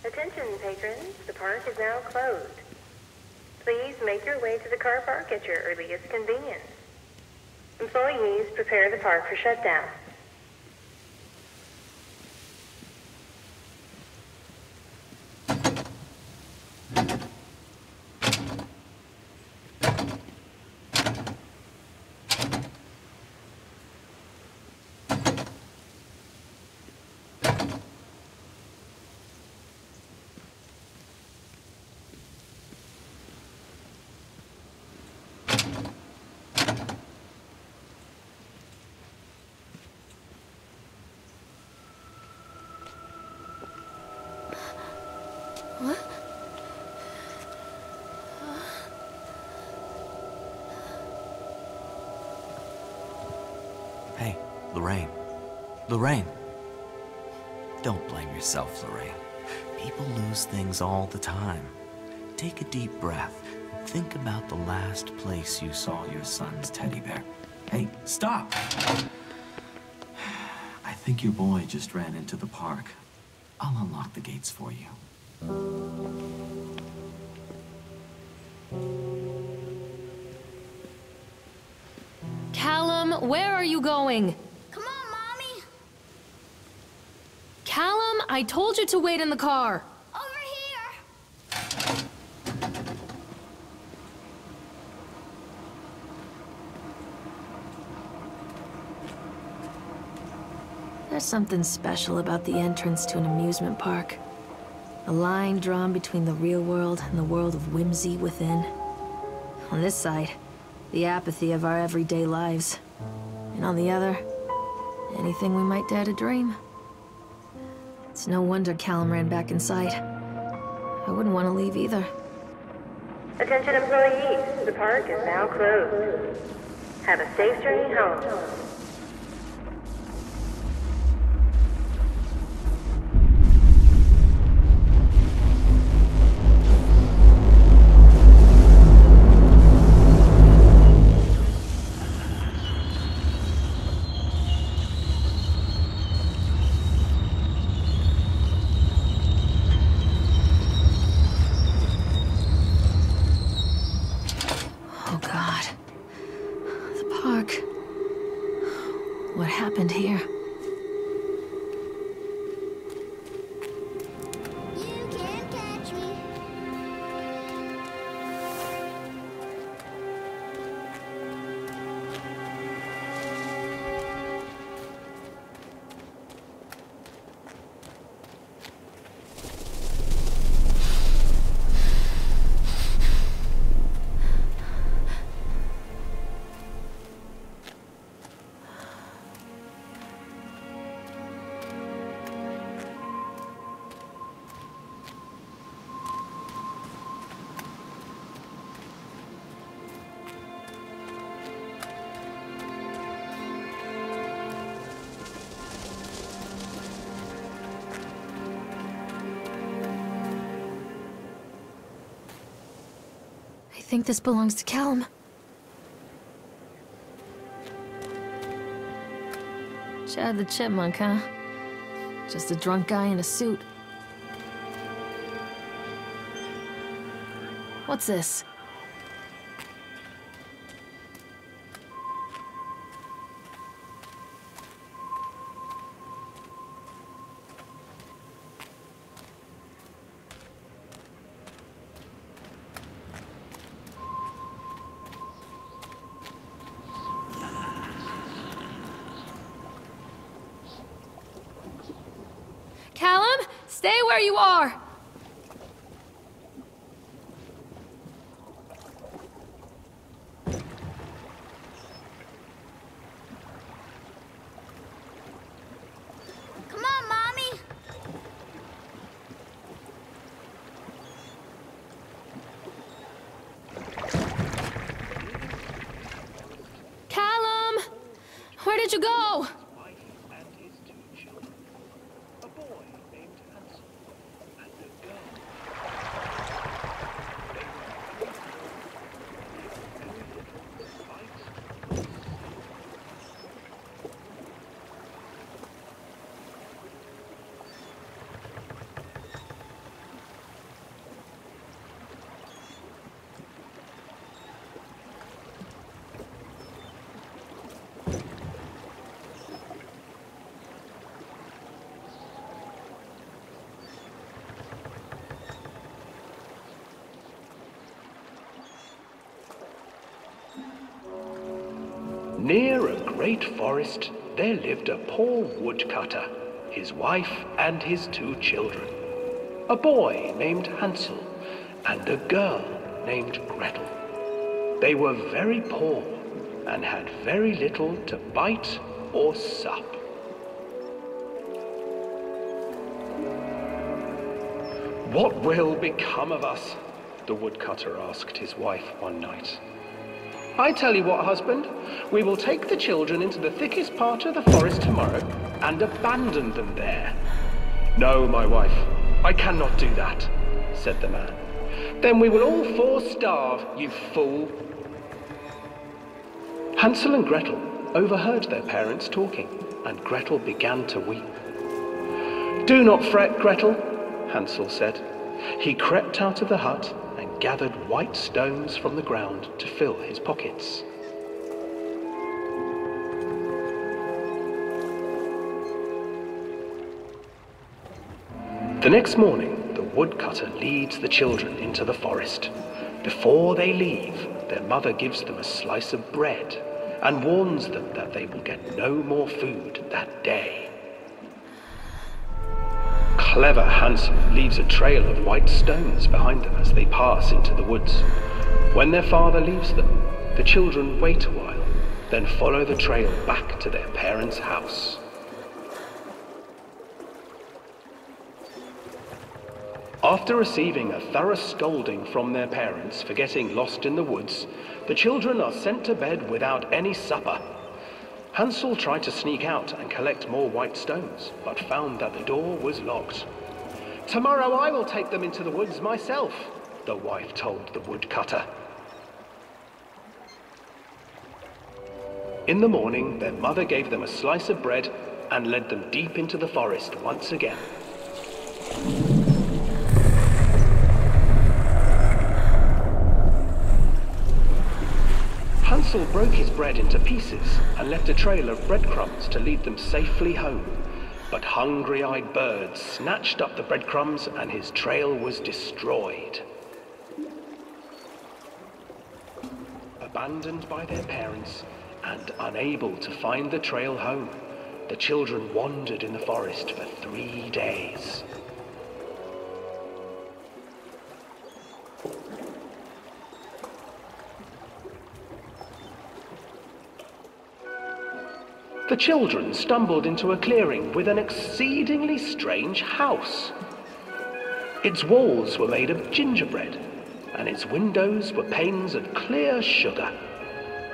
Attention, patrons. The park is now closed. Please make your way to the car park at your earliest convenience. Employees, prepare the park for shutdown. What? Hey, Lorraine. Lorraine! Don't blame yourself, Lorraine. People lose things all the time. Take a deep breath and think about the last place you saw your son's teddy bear. Hey, stop! I think your boy just ran into the park. I'll unlock the gates for you. Callum, where are you going? Come on, Mommy. Callum, I told you to wait in the car. Over here. There's something special about the entrance to an amusement park. A line drawn between the real world and the world of whimsy within. On this side, the apathy of our everyday lives. And on the other, anything we might dare to dream. It's no wonder Callum ran back inside. I wouldn't want to leave either. Attention employees, the park is now closed. Have a safe journey home. Oh God. The park. What happened here? You can't catch me. I think this belongs to Callum. Chad the Chipmunk, huh? Just a drunk guy in a suit. What's this? Callum, stay where you are! Come on, Mommy. Callum! Where did you go? Near a great forest, there lived a poor woodcutter, his wife and his 2 children, a boy named Hansel and a girl named Gretel. They were very poor and had very little to bite or sup. "What will become of us?" the woodcutter asked his wife one night. "I tell you what, husband, we will take the children into the thickest part of the forest tomorrow and abandon them there." "No, my wife, I cannot do that," said the man. "Then we will all 4 starve, you fool." Hansel and Gretel overheard their parents talking, and Gretel began to weep. "Do not fret, Gretel," Hansel said. He crept out of the hut and gathered white stones from the ground to fill his pockets. The next morning, the woodcutter leads the children into the forest. Before they leave, their mother gives them a slice of bread and warns them that they will get no more food that day. Clever Hansel leaves a trail of white stones behind them as they pass into the woods. When their father leaves them, the children wait a while, then follow the trail back to their parents' house. After receiving a thorough scolding from their parents for getting lost in the woods, the children are sent to bed without any supper. Hansel tried to sneak out and collect more white stones, but found that the door was locked. "Tomorrow I will take them into the woods myself," the wife told the woodcutter. In the morning, their mother gave them a slice of bread and led them deep into the forest once again. Hansel broke his bread into pieces and left a trail of breadcrumbs to lead them safely home. But hungry-eyed birds snatched up the breadcrumbs and his trail was destroyed. Abandoned by their parents and unable to find the trail home, the children wandered in the forest for 3 days. The children stumbled into a clearing with an exceedingly strange house. Its walls were made of gingerbread, and its windows were panes of clear sugar.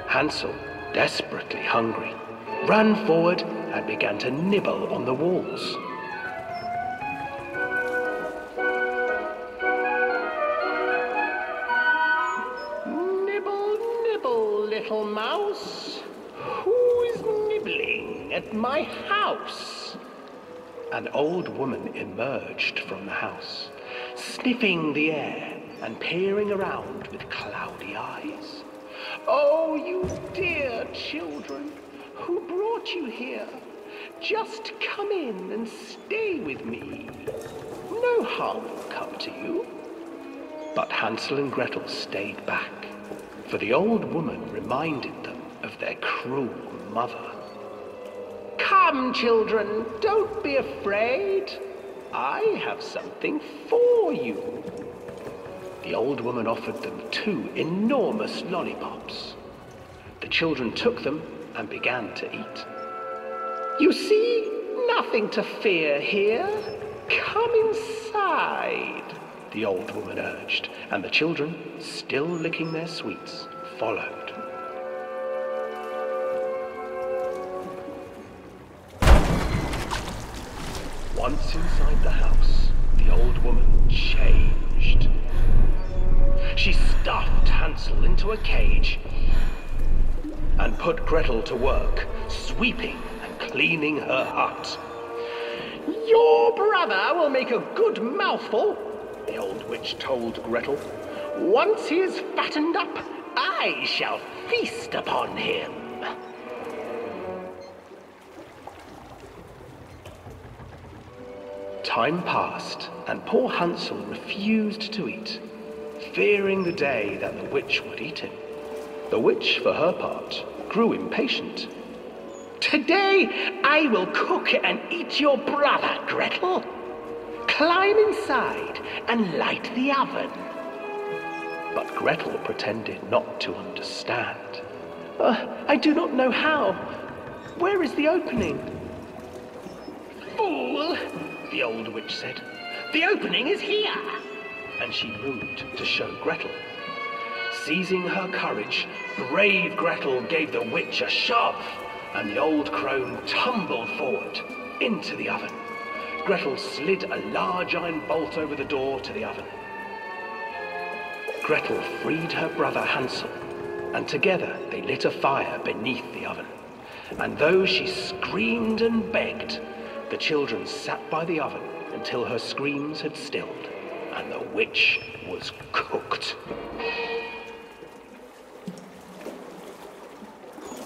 Hansel, desperately hungry, ran forward and began to nibble on the walls. "Nibble, nibble, little mouse. Who's nibbling at my house?" An old woman emerged from the house, sniffing the air and peering around with cloudy eyes. "Oh, you dear children, who brought you here? Just come in and stay with me. No harm will come to you." But Hansel and Gretel stayed back, for the old woman reminded them of their cruel mother. "Come, children, don't be afraid. I have something for you." The old woman offered them 2 enormous lollipops. The children took them and began to eat. "You see, nothing to fear here. Come inside," the old woman urged, and the children, still licking their sweets, followed. Once inside the house, the old woman changed. She stuffed Hansel into a cage and put Gretel to work, sweeping and cleaning her hut. "Your brother will make a good mouthful," the old witch told Gretel. "Once he is fattened up, I shall feast upon him." Time passed, and poor Hansel refused to eat, fearing the day that the witch would eat him. The witch, for her part, grew impatient. "Today I will cook and eat your brother, Gretel. Climb inside and light the oven." But Gretel pretended not to understand. "I do not know how. Where is the opening?" "Fool," the old witch said. "The opening is here." And she moved to show Gretel. Seizing her courage, brave Gretel gave the witch a shove, and the old crone tumbled forward into the oven. Gretel slid a large iron bolt over the door to the oven. Gretel freed her brother Hansel, and together they lit a fire beneath the oven. And though she screamed and begged, the children sat by the oven until her screams had stilled, and the witch was cooked.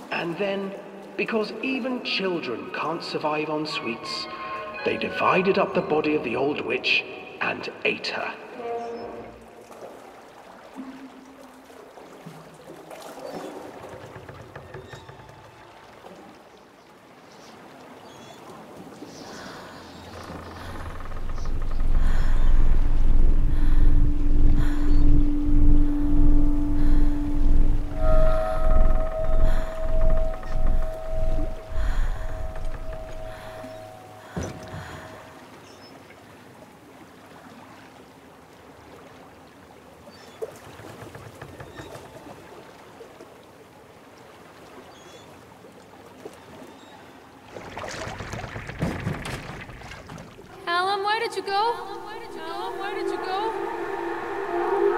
And then, because even children can't survive on sweets, they divided up the body of the old witch and ate her. Where did you go? Where did you go?